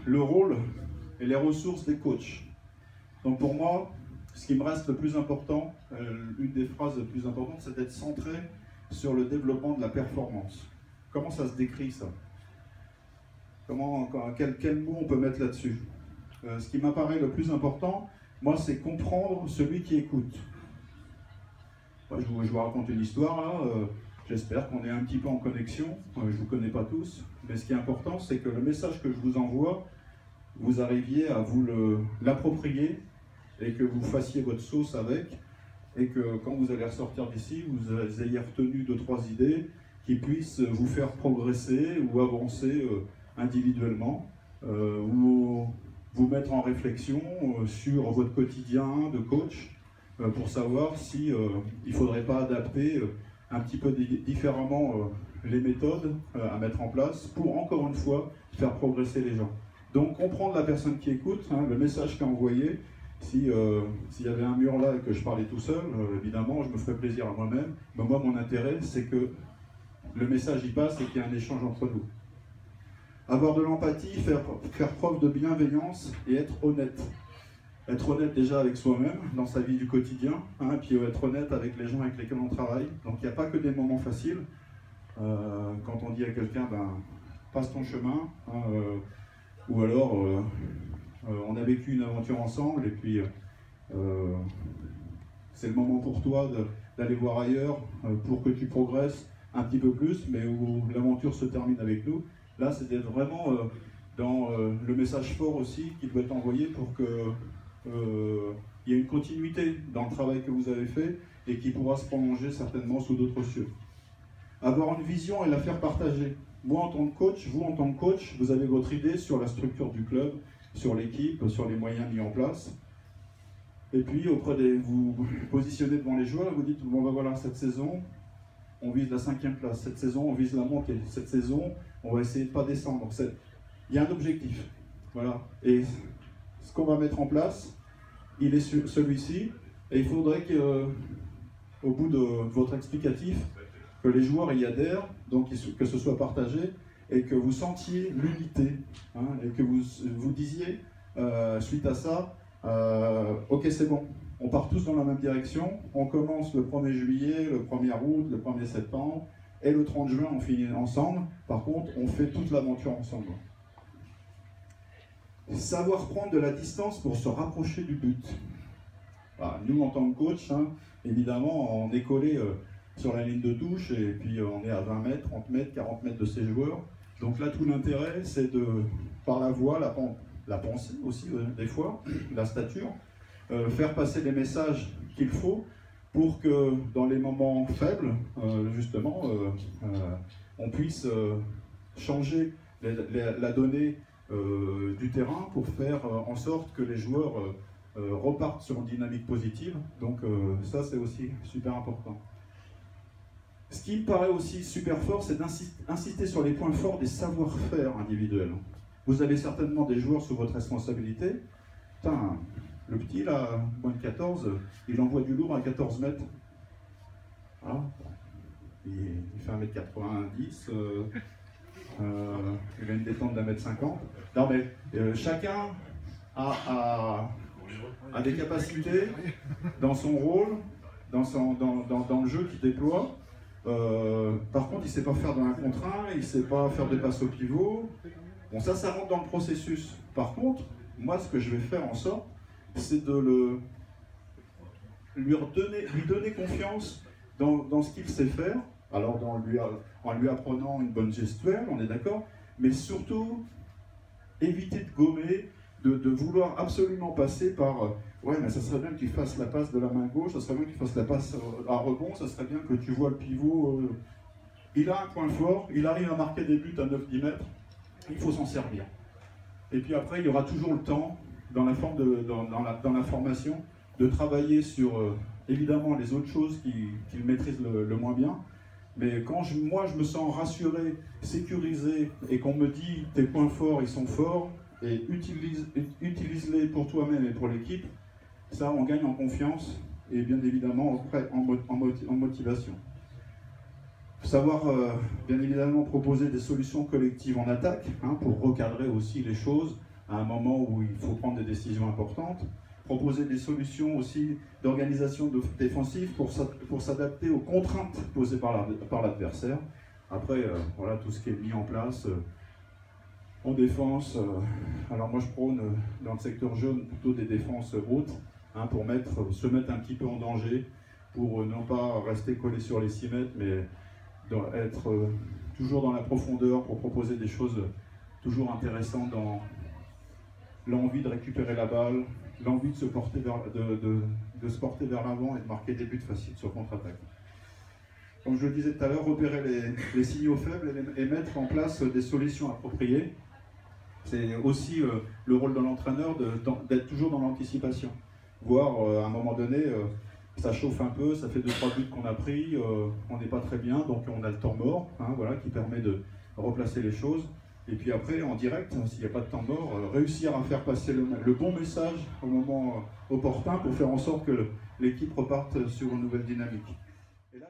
le rôle et les ressources des coachs. Donc pour moi, ce qui me reste le plus important, une des phrases les plus importantes, c'est d'être centré sur le développement de la performance. Comment ça se décrit ça? Quel mot on peut mettre là-dessus? Ce qui m'apparaît le plus important, moi, c'est comprendre celui qui écoute. Moi, je vous raconte une histoire là. J'espère qu'on est un petit peu en connexion. Je ne vous connais pas tous, mais ce qui est important, c'est que le message que je vous envoie, vous arriviez à vous l'approprier et que vous fassiez votre sauce avec, et que quand vous allez ressortir d'ici, vous ayez retenu 2-3 idées qui puissent vous faire progresser ou avancer individuellement, ou vous mettre en réflexion sur votre quotidien de coach, pour savoir si il ne faudrait pas adapter un petit peu différemment les méthodes à mettre en place pour, encore une fois, faire progresser les gens. Donc comprendre la personne qui écoute, le message qui est envoyé. S'il y avait un mur là et que je parlais tout seul, évidemment, je me ferais plaisir à moi-même. Mais moi, mon intérêt, c'est que le message y passe et qu'il y ait un échange entre nous. Avoir de l'empathie, faire preuve de bienveillance et être honnête. Être honnête déjà avec soi-même, dans sa vie du quotidien, puis être honnête avec les gens avec lesquels on travaille. Donc il n'y a pas que des moments faciles. Quand on dit à quelqu'un, passe ton chemin, ou alors on a vécu une aventure ensemble et puis c'est le moment pour toi d'aller voir ailleurs pour que tu progresses un petit peu plus, mais où l'aventure se termine avec nous. Là, c'est d'être vraiment dans le message fort aussi qui doit être envoyé pour qu'il y ait une continuité dans le travail que vous avez fait et qui pourra se prolonger certainement sous d'autres cieux. Avoir une vision et la faire partager. Moi en tant que coach, vous en tant que coach, vous avez votre idée sur la structure du club, sur l'équipe, sur les moyens mis en place. Et puis vous vous positionnez devant les joueurs et vous dites, bon ben voilà, cette saison, on vise la 5e place. Cette saison, on vise la montée. Cette saison, on va essayer de ne pas descendre. Il y a un objectif. Voilà. Et ce qu'on va mettre en place, il est celui-ci. Et il faudrait qu'au bout de votre explicatif, que les joueurs y adhèrent, donc que ce soit partagé, et que vous sentiez l'unité, et que vous disiez, suite à ça, ok, c'est bon, on part tous dans la même direction, on commence le 1er juillet, le 1er août, le 1er septembre, et le 30 juin, on finit ensemble. Par contre, on fait toute l'aventure ensemble. Savoir prendre de la distance pour se rapprocher du but. Voilà, nous, en tant que coach, évidemment, on est collé sur la ligne de touche, et puis on est à 20 mètres, 30 mètres, 40 mètres de ces joueurs. Donc là, tout l'intérêt, c'est par la voix, la pensée aussi, des fois, la stature, faire passer les messages qu'il faut pour que dans les moments faibles, justement, on puisse changer la donnée du terrain pour faire en sorte que les joueurs repartent sur une dynamique positive. Donc ça, c'est aussi super important. Ce qui me paraît aussi super fort, c'est d'insister sur les points forts des savoir-faire individuels. Vous avez certainement des joueurs sous votre responsabilité. Putain, le petit, là, moins de 14, il envoie du lourd à 14 mètres. Voilà. Il fait 1m90, il a une détente d'1m50. Non mais chacun a des capacités dans son rôle, dans le jeu qu'il déploie. Par contre, il ne sait pas faire de 1 contre 1, il ne sait pas faire des passes au pivot. Bon, ça rentre dans le processus. Par contre, moi, ce que je vais faire en sorte, c'est de lui donner confiance dans ce qu'il sait faire. Alors, en lui apprenant une bonne gestuelle, on est d'accord, mais surtout, éviter de gommer, de vouloir absolument passer par ouais, mais ça serait bien que tu fasses la passe de la main gauche, ça serait bien que tu fasses la passe à rebond, ça serait bien que tu vois le pivot. Il a un point fort, il arrive à marquer des buts à 9-10 mètres, il faut s'en servir. Et puis après, il y aura toujours le temps, dans la formation, de travailler sur évidemment les autres choses qu'il maîtrise le moins bien. Mais quand moi je me sens rassuré, sécurisé, et qu'on me dit tes points forts, ils sont forts, et utilise-les pour toi-même et pour l'équipe, ça on gagne en confiance et bien évidemment en motivation. Savoir bien évidemment proposer des solutions collectives en attaque, hein, pour recadrer aussi les choses à un moment où il faut prendre des décisions importantes. Proposer des solutions aussi d'organisation défensive pour s'adapter aux contraintes posées par l'adversaire. Après, voilà tout ce qui est mis en place en défense. Alors moi je prône dans le secteur jaune plutôt des défenses hautes, hein, pour se mettre un petit peu en danger, pour non pas rester collé sur les 6 mètres, mais être toujours dans la profondeur pour proposer des choses toujours intéressantes dans l'envie de récupérer la balle, l'envie de se porter vers l'avant et de marquer des buts faciles sur contre-attaque. Comme je le disais tout à l'heure, repérer les signaux faibles et mettre en place des solutions appropriées. C'est aussi le rôle de l'entraîneur d'être toujours dans l'anticipation. Voir à un moment donné, ça chauffe un peu, ça fait 2-3 buts qu'on a pris, on n'est pas très bien, donc on a le temps mort, hein, voilà, qui permet de replacer les choses. Et puis après, en direct, s'il n'y a pas de temps mort, réussir à faire passer le bon message au moment opportun pour faire en sorte que l'équipe reparte sur une nouvelle dynamique. Et là,